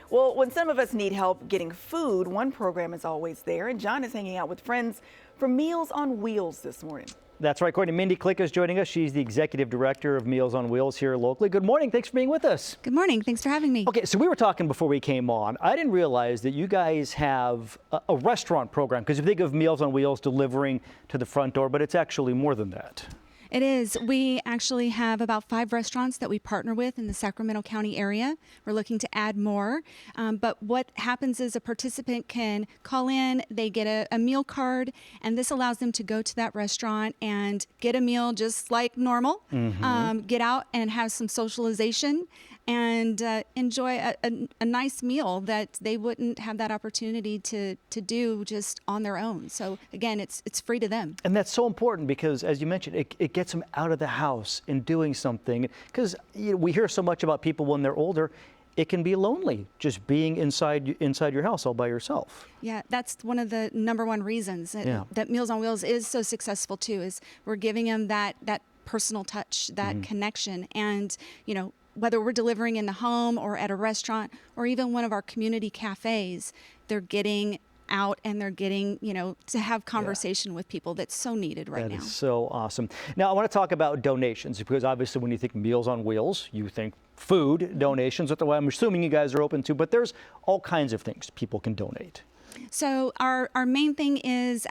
Well, when some of us need help getting food, one program is always there, and John is hanging out with friends for Meals on Wheels this morning. That's right, Courtney. Mindy Click is joining us. She's the executive director of Meals on Wheels here locally. Good morning. Thanks for being with us. Good morning. Thanks for having me. Okay, so we were talking before we came on. I didn't realize that you guys have a restaurant program, because you think of Meals on Wheels delivering to the front door, but it's actually more than that. It is. We actually have about 5 restaurants that we partner with in the Sacramento County area. We're looking to add more. But what happens is a participant can call in, they get a meal card, and this allows them to go to that restaurant and get a meal just like normal, get out and have some socialization and enjoy a nice meal that they wouldn't have that opportunity to do just on their own. So again, it's free to them. And that's so important because, as you mentioned, it gets them out of the house and doing something. Because we hear so much about people when they're older, it can be lonely just being inside your house all by yourself. Yeah, that's one of the #1 reasons that Meals on Wheels is so successful too, is we're giving them that personal touch, that connection. And, whether we're delivering in the home or at a restaurant or even one of our community cafes, they're getting out and they're getting, to have conversation with people that's so needed right now. That is so awesome. Now, I want to talk about donations, because obviously when you think Meals on Wheels, you think food donations. That's what I'm assuming you guys are open to, but there's all kinds of things people can donate. So our main thing is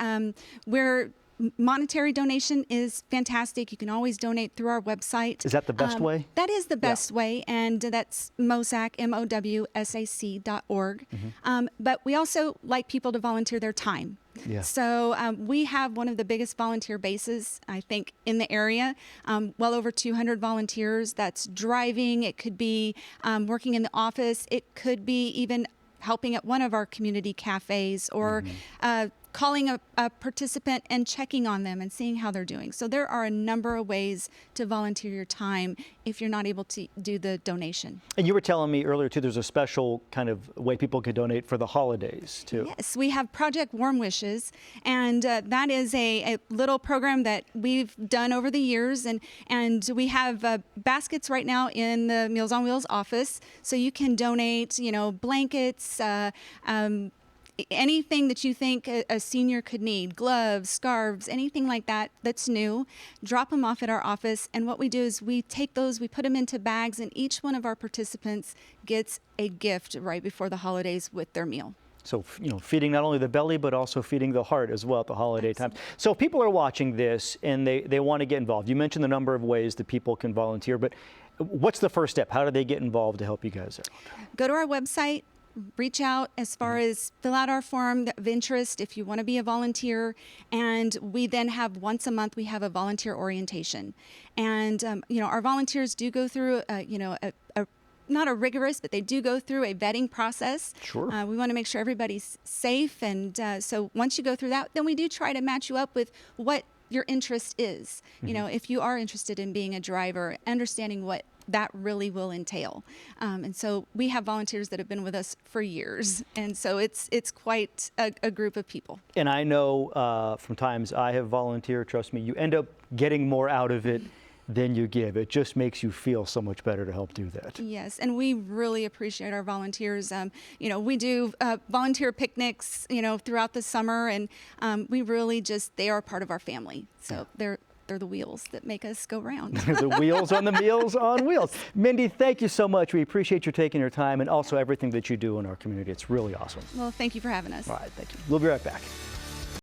monetary donation is fantastic. You can always donate through our website. Is that the best way? That is the best way, and that's MOWSAC, MOWSAC.org. But we also like people to volunteer their time. Yeah. So we have one of the biggest volunteer bases, I think, in the area. Well over 200 volunteers. That's driving. It could be working in the office. It could be even helping at one of our community cafes, or calling a participant and checking on them and seeing how they're doing. So there are a number of ways to volunteer your time if you're not able to do the donation. And you were telling me earlier too, there's a special kind of way people can donate for the holidays too. Yes, we have Project Warm Wishes, and that is a little program that we've done over the years, and we have baskets right now in the Meals on Wheels office, so you can donate, blankets, anything that you think a senior could need, gloves, scarves, anything like that that's new, drop them off at our office. And what we do is we take those, we put them into bags, and each one of our participants gets a gift right before the holidays with their meal. So, feeding not only the belly, but also feeding the heart as well at the holiday times. So if people are watching this and they want to get involved, you mentioned the number of ways that people can volunteer, but what's the first step? How do they get involved to help you guys out? Go to our website. Reach out as far as fill out our form of interest if you want to be a volunteer, and we then have once a month we have a volunteer orientation, and our volunteers do go through not a rigorous, but they do go through a vetting process. Sure. We want to make sure everybody's safe, and so once you go through that, then we do try to match you up with what your interest is. If you are interested in being a driver, understanding what that really will entail. And so we have volunteers that have been with us for years. And so it's quite a group of people. And I know from times I have volunteered, trust me, you end up getting more out of it than you give. It just makes you feel so much better to help do that. Yes, and we really appreciate our volunteers. We do volunteer picnics, throughout the summer, and we really they are part of our family. So they're the wheels that make us go round. The wheels on the Meals on Wheels. Mindy, thank you so much. We appreciate you taking your time and also everything that you do in our community. It's really awesome. Well, thank you for having us. All right, thank you. We'll be right back.